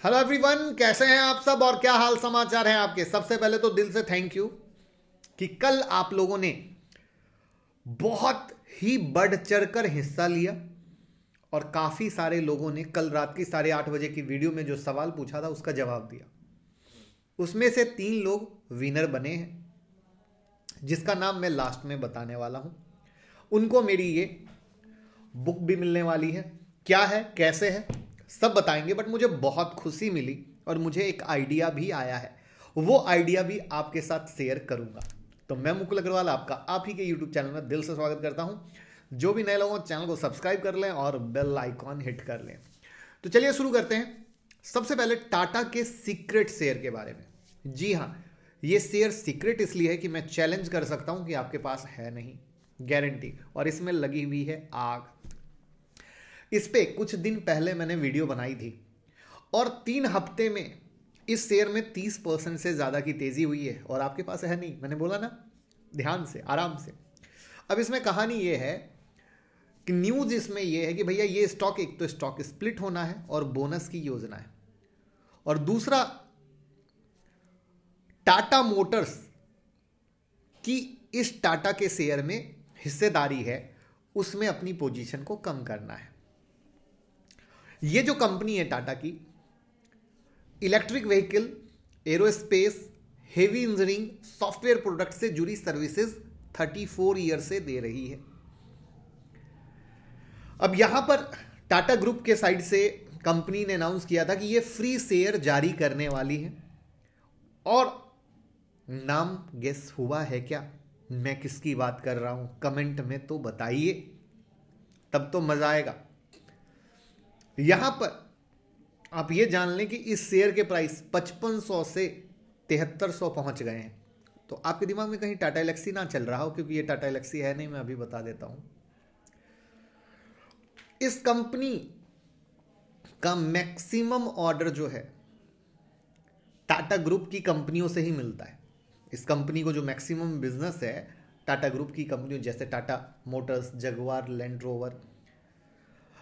Hello everyone, कैसे हैं आप सब और क्या हाल समाचार हैं आपके। सबसे पहले तो दिल से थैंक यू कि कल आप लोगों ने बहुत ही बढ़ चढ़कर हिस्सा लिया और काफ़ी सारे लोगों ने कल रात की 8:30 बजे की वीडियो में जो सवाल पूछा था उसका जवाब दिया। उसमें से 3 लोग विनर बने हैं जिसका नाम मैं लास्ट में बताने वाला हूं। उनको मेरी ये बुक भी मिलने वाली है। क्या है, कैसे है, सब बताएंगे। बट मुझे बहुत खुशी मिली और मुझे एक आइडिया भी आया है, वो आइडिया भी आपके साथ शेयर करूंगा। तो मैं मुकुल अग्रवाल आपका आप ही के यूट्यूब चैनल में दिल से स्वागत करता हूं। जो भी नए लोगों चैनल को सब्सक्राइब कर लें और बेल आइकॉन हिट कर लें। तो चलिए शुरू करते हैं। सबसे पहले टाटा के सीक्रेट शेयर के बारे में। जी हाँ, ये शेयर सीक्रेट इसलिए है कि मैं चैलेंज कर सकता हूं कि आपके पास है नहीं, गारंटी। और इसमें लगी हुई है आग। इस पे कुछ दिन पहले मैंने वीडियो बनाई थी और 3 हफ्ते में इस शेयर में 30% से ज़्यादा की तेज़ी हुई है और आपके पास है नहीं। मैंने बोला ना, ध्यान से, आराम से। अब इसमें कहानी ये है कि न्यूज़ इसमें ये है कि भैया ये स्टॉक, एक तो स्टॉक स्प्लिट होना है और बोनस की योजना है, और दूसरा टाटा मोटर्स की इस टाटा के शेयर में हिस्सेदारी है, उसमें अपनी पोजीशन को कम करना है। ये जो कंपनी है टाटा की, electric vehicle, aerospace, heavy engineering, software product से जुड़ी सर्विसेज 34 ईयर से दे रही है। अब यहां पर टाटा ग्रुप के साइड से कंपनी ने अनाउंस किया था कि ये फ्री शेयर जारी करने वाली है। और नाम गेस हुआ है क्या मैं किसकी बात कर रहा हूं? कमेंट में तो बताइए, तब तो मजा आएगा। यहां पर आप ये जान लें कि इस शेयर के प्राइस 5500 से 7300 पहुंच गए हैं। तो आपके दिमाग में कहीं टाटा एलेक्सी ना चल रहा हो, क्योंकि ये टाटा एलेक्सी है नहीं, मैं अभी बता देता हूं। इस कंपनी का मैक्सिमम ऑर्डर जो है टाटा ग्रुप की कंपनियों से ही मिलता है। इस कंपनी को जो मैक्सिमम बिजनेस है टाटा ग्रुप की कंपनियों जैसे Tata Motors, Jaguar, land rover.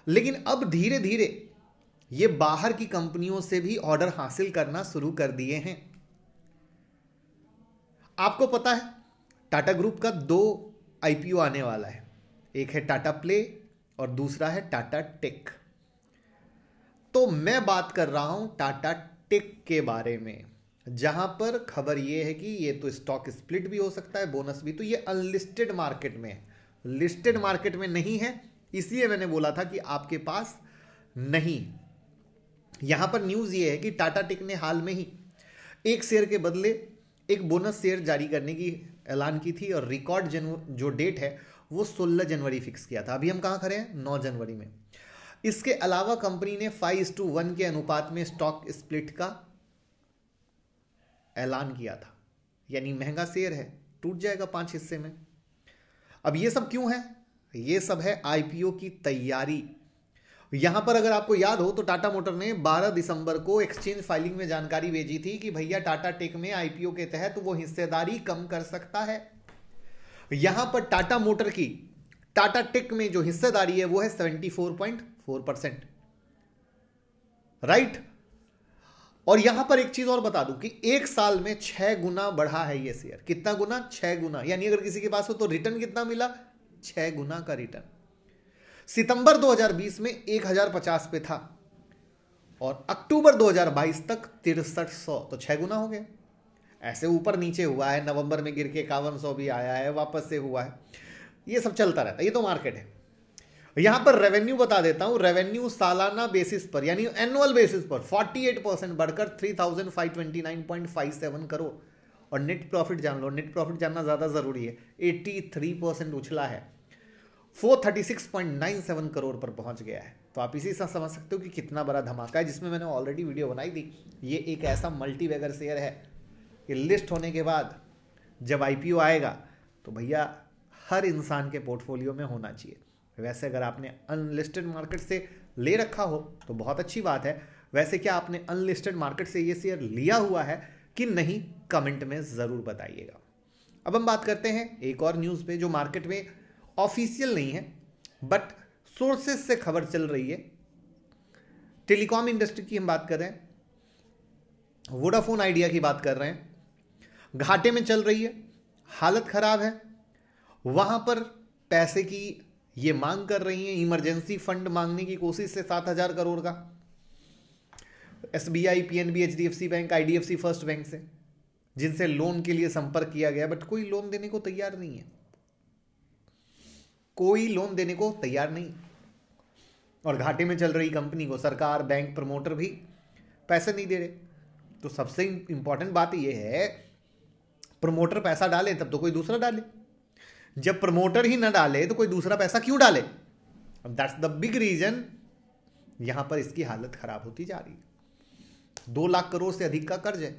लेकिन अब धीरे धीरे ये बाहर की कंपनियों से भी ऑर्डर हासिल करना शुरू कर दिए हैं। आपको पता है टाटा ग्रुप का 2 आईपीओ आने वाला है। एक है टाटा प्ले और दूसरा है टाटा टेक। तो मैं बात कर रहा हूं टाटा टेक के बारे में, जहां पर खबर यह है कि ये तो स्टॉक स्प्लिट भी हो सकता है, बोनस भी। तो ये अनलिस्टेड मार्केट में है, लिस्टेड मार्केट में नहीं है। इसलिए मैंने बोला था कि आपके पास नहीं। यहां पर न्यूज ये है कि टाटा टेक ने हाल में ही एक शेयर के बदले एक बोनस शेयर जारी करने की ऐलान की थी और रिकॉर्ड जो डेट है वो 16 जनवरी फिक्स किया था। अभी हम कहां खड़े हैं? 9 जनवरी में। इसके अलावा कंपनी ने 5:1 के अनुपात में स्टॉक स्प्लिट का ऐलान किया था। यानी महंगा शेयर है, टूट जाएगा 5 हिस्से में। अब ये सब क्यों है? ये सब है आईपीओ की तैयारी। यहां पर अगर आपको याद हो तो टाटा मोटर ने 12 दिसंबर को एक्सचेंज फाइलिंग में जानकारी भेजी थी कि भैया टाटा टेक में आईपीओ के तहत वो हिस्सेदारी कम कर सकता है। यहां पर टाटा मोटर की टाटा टेक में जो हिस्सेदारी है वो है 74.4%, राइट। और यहां पर एक चीज और बता दूं कि एक साल में 6 गुना बढ़ा है ये शेयर। कितना गुना? 6 गुना। यानी अगर किसी के पास हो तो रिटर्न कितना मिला? 6 गुना का रिटर्न। सितंबर 2020 में 1050 पे था और अक्टूबर 2022 तक 6300, तो 6 गुना हो गया। ऐसे ऊपर नीचे हुआ है, नवंबर में गिर के 5100 भी आया है, वापस से हुआ है। ये सब चलता रहता है, ये तो मार्केट है। यहां पर रेवेन्यू बता देता हूं। रेवेन्यू सालाना बेसिस पर यानी एनुअल बेसिस पर 48% बढ़कर 3529.57 करोड़। और नेट प्रॉफिट जान लो, नेट प्रॉफिट जानना ज्यादा जरूरी है। 83% उछला है, 436.97 करोड़ पर पहुंच गया है। तो आप इसी से समझ सकते हो कि कितना बड़ा धमाका है, जिसमें मैंने ऑलरेडी वीडियो बनाई थी। ये एक ऐसा मल्टीबैगर शेयर है कि लिस्ट होने के बाद जब आईपीओ आएगा तो भैया हर इंसान के पोर्टफोलियो में होना चाहिए। वैसे अगर आपने अनलिस्टेड मार्केट से ले रखा हो तो बहुत अच्छी बात है। वैसे क्या आपने अनलिस्टेड मार्केट से ये शेयर लिया हुआ है कि नहीं? कमेंट में ज़रूर बताइएगा। अब हम बात करते हैं एक और न्यूज़ पे जो मार्केट में ऑफिशियल नहीं है बट सोर्सेस से खबर चल रही है। टेलीकॉम इंडस्ट्री की हम बात कर रहे हैं। वोडाफोन आइडिया की बात कर रहे हैं, घाटे में चल रही है, हालत खराब है, वहां पर पैसे की ये मांग कर रही है, इमरजेंसी फंड मांगने की कोशिश से 7,000 करोड़ का SBI, PNB, HDFC bank, IDFC first bank से, जिनसे लोन के लिए संपर्क किया गया, बट कोई लोन देने को तैयार नहीं है, कोई लोन देने को तैयार नहीं। और घाटे में चल रही कंपनी को सरकार, बैंक, प्रमोटर भी पैसे नहीं दे रहे। तो सबसे इंपॉर्टेंट बात यह है, प्रमोटर पैसा डाले तब तो कोई दूसरा डाले, जब प्रमोटर ही ना डाले तो कोई दूसरा पैसा क्यों डाले? दैट्स द बिग रीजन यहां पर इसकी हालत खराब होती जा रही है। 2 लाख करोड़ से अधिक का कर्ज है।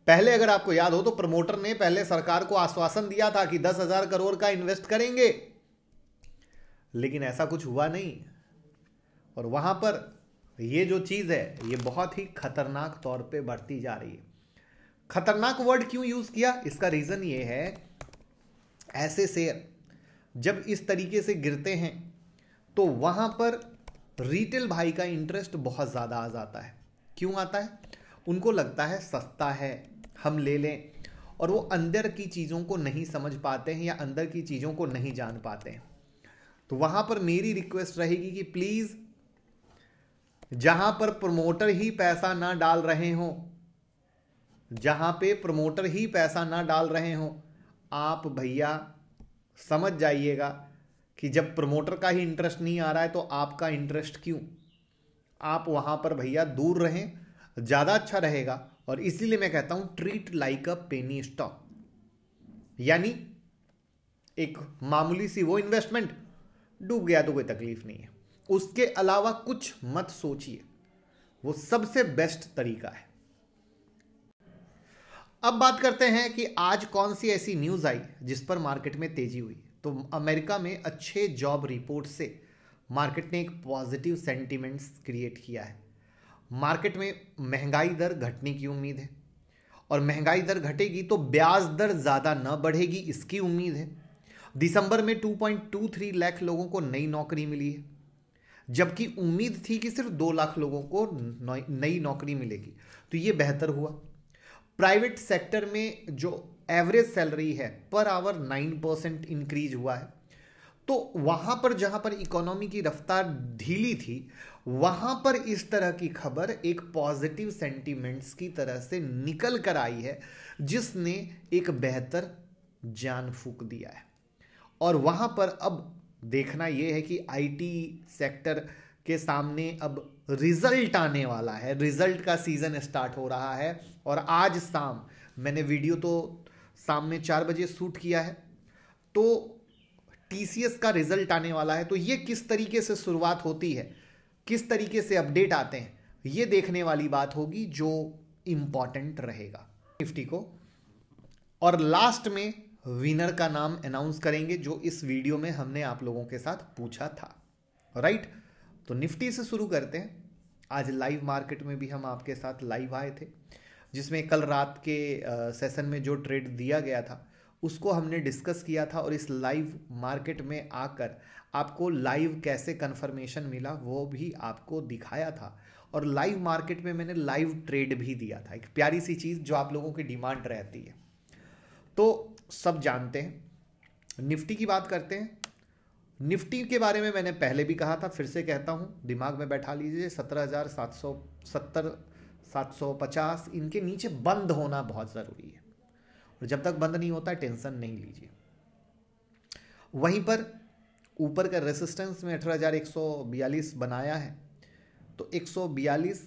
पहले अगर आपको याद हो तो प्रमोटर ने पहले सरकार को आश्वासन दिया था कि 10,000 करोड़ का इन्वेस्ट करेंगे, लेकिन ऐसा कुछ हुआ नहीं। और वहां पर ये जो चीज है ये बहुत ही खतरनाक तौर पे बढ़ती जा रही है। खतरनाक वर्ड क्यों यूज किया? इसका रीजन ये है, ऐसे शेयर जब इस तरीके से गिरते हैं तो वहां पर रिटेल भाई का इंटरेस्ट बहुत ज्यादा आ जाता है। क्यों आता है? उनको लगता है सस्ता है, हम ले लें, और वो अंदर की चीजों को नहीं समझ पाते हैं या अंदर की चीजों को नहीं जान पाते हैं। तो वहां पर मेरी रिक्वेस्ट रहेगी कि प्लीज, जहां पर प्रमोटर ही पैसा ना डाल रहे हो, जहां पे प्रमोटर ही पैसा ना डाल रहे हो, आप भैया समझ जाइएगा कि जब प्रमोटर का ही इंटरेस्ट नहीं आ रहा है तो आपका इंटरेस्ट क्यों? आप वहां पर भैया दूर रहें, ज्यादा अच्छा रहेगा। और इसीलिए मैं कहता हूं ट्रीट लाइक अ पेनी स्टॉक, यानी एक मामूली सी वो इन्वेस्टमेंट, डूब गया तो कोई तकलीफ नहीं है, उसके अलावा कुछ मत सोचिए, वो सबसे बेस्ट तरीका है। अब बात करते हैं कि आज कौन सी ऐसी न्यूज आई जिस पर मार्केट में तेजी हुई। तो अमेरिका में अच्छे जॉब रिपोर्ट से मार्केट ने एक पॉजिटिव सेंटीमेंट्स क्रिएट किया है। मार्केट में महंगाई दर घटने की उम्मीद है, और महंगाई दर घटेगी तो ब्याज दर ज़्यादा न बढ़ेगी, इसकी उम्मीद है। दिसंबर में 2.23 लाख लोगों को नई नौकरी मिली है, जबकि उम्मीद थी कि सिर्फ 2 लाख लोगों को नई नौकरी मिलेगी, तो ये बेहतर हुआ। प्राइवेट सेक्टर में जो एवरेज सैलरी है पर आवर 9% इंक्रीज हुआ है। तो वहां पर जहां पर इकोनॉमी की रफ्तार ढीली थी, वहां पर इस तरह की खबर एक पॉजिटिव सेंटीमेंट्स की तरह से निकल कर आई है, जिसने एक बेहतर जान फूंक दिया है। और वहां पर अब देखना यह है कि IT सेक्टर के सामने अब रिजल्ट आने वाला है, रिजल्ट का सीजन स्टार्ट हो रहा है। और आज शाम मैंने वीडियो तो शाम में 4 बजे शूट किया है, तो TCS का रिजल्ट आने वाला है। तो ये किस तरीके से शुरुआत होती है, किस तरीके से अपडेट आते हैं, ये देखने वाली बात होगी जो इंपॉर्टेंट रहेगा निफ्टी को। और लास्ट में विनर का नाम अनाउंस करेंगे, जो इस वीडियो में हमने आप लोगों के साथ पूछा था, राइट। तो निफ्टी से शुरू करते हैं। आज लाइव मार्केट में भी हम आपके साथ लाइव आए थे, जिसमें कल रात के सेशन में जो ट्रेड दिया गया था उसको हमने डिस्कस किया था, और इस लाइव मार्केट में आकर आपको लाइव कैसे कंफर्मेशन मिला वो भी आपको दिखाया था। और लाइव मार्केट में मैंने लाइव ट्रेड भी दिया था, एक प्यारी सी चीज़ जो आप लोगों की डिमांड रहती है। तो सब जानते हैं। निफ्टी की बात करते हैं। निफ्टी के बारे में मैंने पहले भी कहा था, फिर से कहता हूं, दिमाग में बैठा लीजिए, 17,770, 750 इनके नीचे बंद होना बहुत ज़रूरी है, और जब तक बंद नहीं होता टेंशन नहीं लीजिए। वहीं पर ऊपर का रेसिस्टेंस में 18,142 बनाया है, तो 142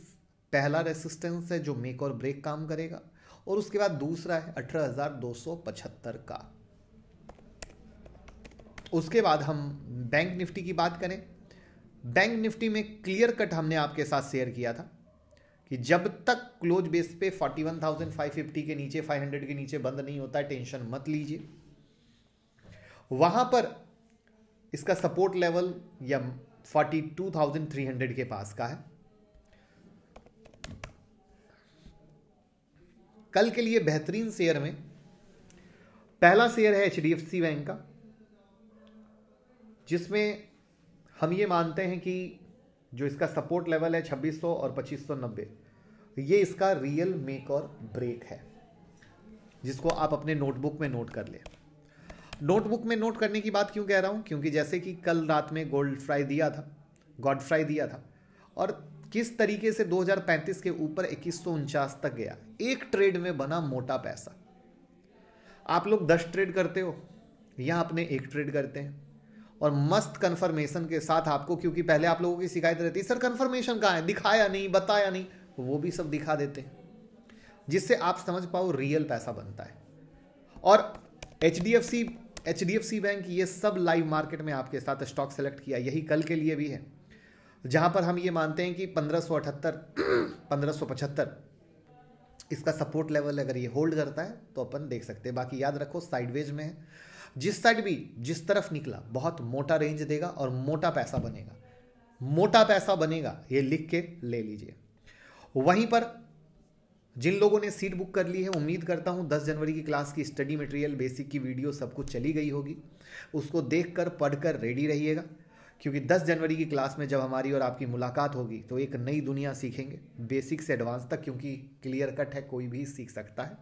पहला रेसिस्टेंस है जो मेक और ब्रेक काम करेगा, और उसके बाद दूसरा है 18,275 का। उसके बाद हम बैंक निफ्टी की बात करें। बैंक निफ्टी में क्लियर कट हमने आपके साथ शेयर किया था कि जब तक क्लोज बेस पे 41,550 के नीचे, 500 के नीचे बंद नहीं होता है, टेंशन मत लीजिए। वहां पर इसका सपोर्ट लेवल या 42,300 के पास का है। कल के लिए बेहतरीन शेयर में पहला शेयर है HDFC बैंक का, जिसमें हम ये मानते हैं कि जो इसका सपोर्ट लेवल है 2600 और 2590, ये इसका रियल मेक और ब्रेक है, जिसको आप अपने नोटबुक में नोट कर ले। नोटबुक में नोट करने की बात क्यों कह रहा हूं, क्योंकि जैसे कि कल रात में गॉड फ्राई दिया था और किस तरीके से 2035 के ऊपर 2149 तक गया, एक ट्रेड में बना मोटा पैसा। आप लोग 10 ट्रेड करते हो, यहां अपने एक ट्रेड करते हैं और मस्त कंफर्मेशन के साथ आपको, क्योंकि पहले आप लोगों की शिकायत रहती है सर कंफर्मेशन कहाँ है, दिखाया नहीं, बताया नहीं, वो भी सब दिखा देते हैं, जिससे आप समझ पाओ रियल पैसा बनता है। और HDFC बैंक ये सब लाइव मार्केट में आपके साथ स्टॉक सेलेक्ट किया, यही कल के लिए भी है, जहां पर हम ये मानते हैं कि 1575 इसका सपोर्ट लेवल, अगर ये होल्ड करता है तो अपन देख सकते हैं। बाकी याद रखो साइडवेज में है, जिस साइड भी जिस तरफ निकला बहुत मोटा रेंज देगा और मोटा पैसा बनेगा, ये लिख के ले लीजिए। वहीं पर जिन लोगों ने सीट बुक कर ली है, उम्मीद करता हूं 10 जनवरी की क्लास की स्टडी मटेरियल, बेसिक की वीडियो सब कुछ चली गई होगी, उसको देखकर पढ़कर रेडी रहिएगा, क्योंकि 10 जनवरी की क्लास में जब हमारी और आपकी मुलाकात होगी तो एक नई दुनिया सीखेंगे, बेसिक से एडवांस तक, क्योंकि क्लियर कट है, कोई भी सीख सकता है,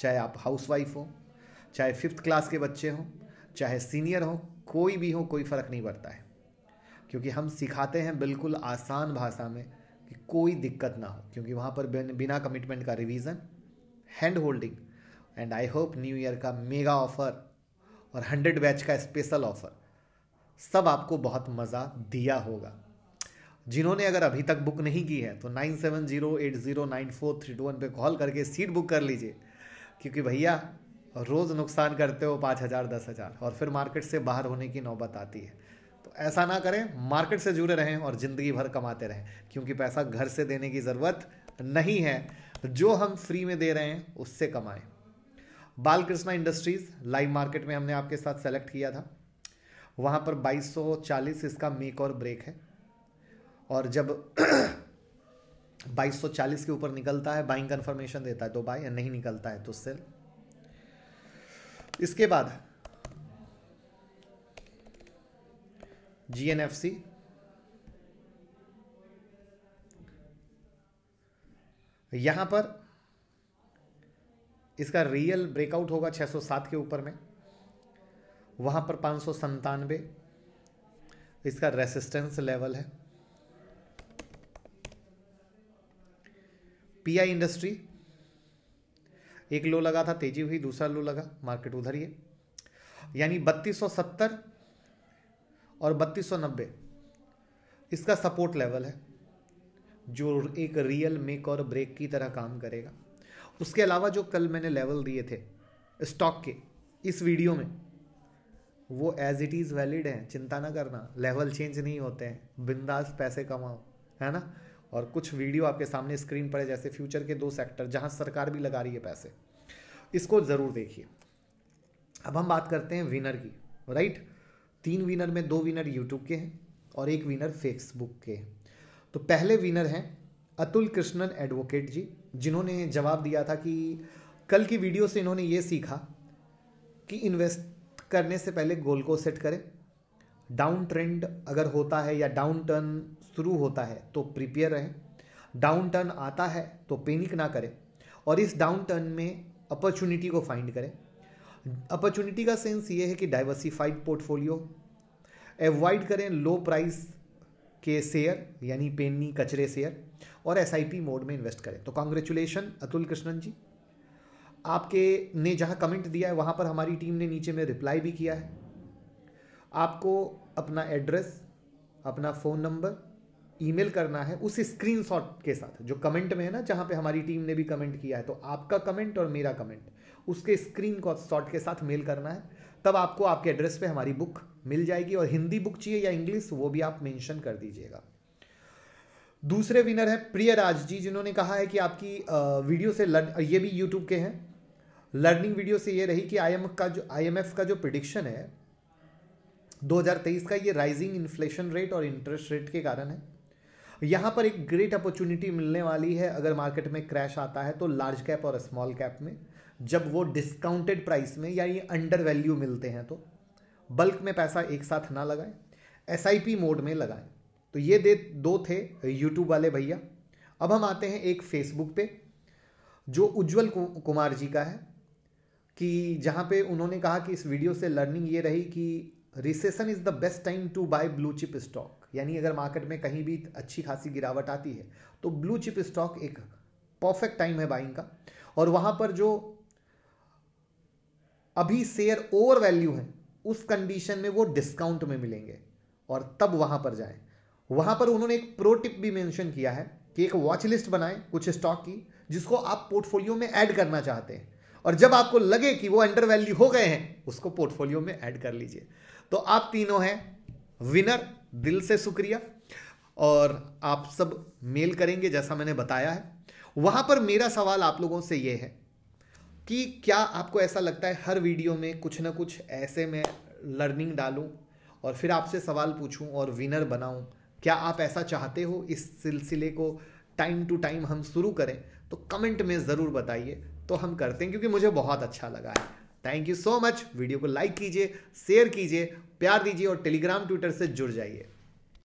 चाहे आप हाउसवाइफ हो, चाहे 5th क्लास के बच्चे हों, चाहे सीनियर हो, कोई भी हो, कोई फ़र्क नहीं पड़ता है, क्योंकि हम सिखाते हैं बिल्कुल आसान भाषा में कि कोई दिक्कत ना हो, क्योंकि वहाँ पर बिना कमिटमेंट का revision, hand holding and I hope new year का मेगा ऑफर और 100 बैच का स्पेशल ऑफर सब आपको बहुत मज़ा दिया होगा। जिन्होंने अगर अभी तक बुक नहीं की है तो 9708094321 पे कॉल करके सीट बुक कर लीजिए, क्योंकि भैया रोज़ नुकसान करते हो 5,000 10,000 और फिर मार्केट से बाहर होने की नौबत आती है। तो ऐसा ना करें, मार्केट से जुड़े रहें और ज़िंदगी भर कमाते रहें, क्योंकि पैसा घर से देने की ज़रूरत नहीं है, जो हम फ्री में दे रहे हैं उससे कमाएं। बालकृष्णा इंडस्ट्रीज़ लाइव मार्केट में हमने आपके साथ सेलेक्ट किया था, वहाँ पर 2240 इसका मेक और ब्रेक है, और जब 2240 के ऊपर निकलता है बाइंग कंफर्मेशन देता है तो बाय, या नहीं निकलता है तो सेल। इसके बाद GNFC यहां पर इसका रियल ब्रेकआउट होगा 607 के ऊपर में, वहां पर 597 इसका रेसिस्टेंस लेवल है। PI इंडस्ट्री एक लो लगा था, तेजी हुई, दूसरा लो लगा, मार्केट उधर ही है, यानी 3270 और 3290 इसका सपोर्ट लेवल है, जो एक रियल मेक और ब्रेक की तरह काम करेगा। उसके अलावा जो कल मैंने लेवल दिए थे स्टॉक के इस वीडियो में, वो एज इट इज़ वैलिड हैं, चिंता ना करना, लेवल चेंज नहीं होते हैं, बिंदास पैसे कमाओ, है ना। और कुछ वीडियो आपके सामने स्क्रीन पर है, जैसे फ्यूचर के 2 सेक्टर जहां सरकार भी लगा रही है पैसे, इसको ज़रूर देखिए। अब हम बात करते हैं विनर की, राइट। 3 विनर में 2 विनर यूट्यूब के हैं और 1 विनर फेसबुक के हैं। तो पहले विनर हैं अतुल कृष्णन एडवोकेट जी, जिन्होंने जवाब दिया था कि कल की वीडियो से इन्होंने ये सीखा कि इन्वेस्ट करने से पहले गोल को सेट करें, डाउन ट्रेंड अगर होता है या डाउन टर्न शुरू होता है तो प्रिपेयर रहें, डाउन टर्न आता है तो पैनिक ना करें, और इस डाउन टर्न में अपॉर्चुनिटी को फाइंड करें। अपॉर्चुनिटी का सेंस ये है कि डाइवर्सिफाइड पोर्टफोलियो, अवॉइड करें लो प्राइस के शेयर यानी पेनी कचरे शेयर, और SIP मोड में इन्वेस्ट करें। तो कांग्रेचुलेशन अतुल कृष्णन जी, आपके ने जहां कमेंट दिया है वहां पर हमारी टीम ने नीचे में रिप्लाई भी किया है। आपको अपना एड्रेस, अपना फ़ोन नंबर, ईमेल करना है उस स्क्रीनशॉट के साथ जो कमेंट में है ना, जहां पे हमारी टीम ने भी कमेंट किया है, तो आपका कमेंट और मेरा कमेंट उसके स्क्रीनशॉट के साथ मेल करना है, तब आपको आपके एड्रेस पे हमारी बुक मिल जाएगी। और हिंदी बुक चाहिए या इंग्लिश, वो भी आप मेंशन कर दीजिएगा। दूसरे विनर है प्रियराज जी, जिन्होंने कहा है कि आपकी वीडियो से ये भी यूट्यूब के हैं, लर्निंग वीडियो से ये रही कि IMF का जो प्रिडिक्शन है 2023 का, ये राइजिंग इन्फ्लेशन रेट और इंटरेस्ट रेट के कारण है। यहाँ पर एक ग्रेट अपॉर्चुनिटी मिलने वाली है अगर मार्केट में क्रैश आता है तो लार्ज कैप और स्मॉल कैप में, जब वो डिस्काउंटेड प्राइस में या ये अंडर वैल्यू मिलते हैं तो बल्क में पैसा एक साथ ना लगाएं, SIP मोड में लगाएं। तो ये 2 थे यूट्यूब वाले भैया। अब हम आते हैं एक फेसबुक पे जो उज्जवल कुमार जी का है, कि जहाँ पे उन्होंने कहा कि इस वीडियो से लर्निंग ये रही कि recession is the best time to buy blue chip stock. यानी अगर मार्केट में कहीं भी अच्छी खासी गिरावट आती है तो ब्लू चिप स्टॉक एक परफेक्ट टाइम है बाइंग का। और वहाँ पर जो अभी शेयर ओवर वैल्यू है उस कंडीशन में वो डिस्काउंट में मिलेंगे और तब वहाँ पर जाएं। वहाँ पर उन्होंने एक प्रो टिप भी मेंशन किया है कि एक वॉच लिस्ट बनाएं कुछ स्टॉक की जिसको आप पोर्टफोलियो में ऐड करना चाहते हैं, और जब आपको लगे कि वो अंडर वैल्यू हो गए हैं उसको पोर्टफोलियो में ऐड कर लीजिए। तो आप तीनों हैं विनर, दिल से शुक्रिया। और आप सब मेल करेंगे जैसा मैंने बताया है। वहाँ पर मेरा सवाल आप लोगों से ये है कि क्या आपको ऐसा लगता है हर वीडियो में कुछ ना कुछ ऐसे मैं लर्निंग डालूं और फिर आपसे सवाल पूछूं और विनर बनाऊं? क्या आप ऐसा चाहते हो इस सिलसिले को टाइम टू टाइम हम शुरू करें? तो कमेंट में ज़रूर बताइए, तो हम करते हैं, क्योंकि मुझे बहुत अच्छा लगा है। Thank you so much. Video को लाइक कीजिए, शेयर कीजिए, प्यार दीजिए और टेलीग्राम ट्विटर से जुड़ जाइए।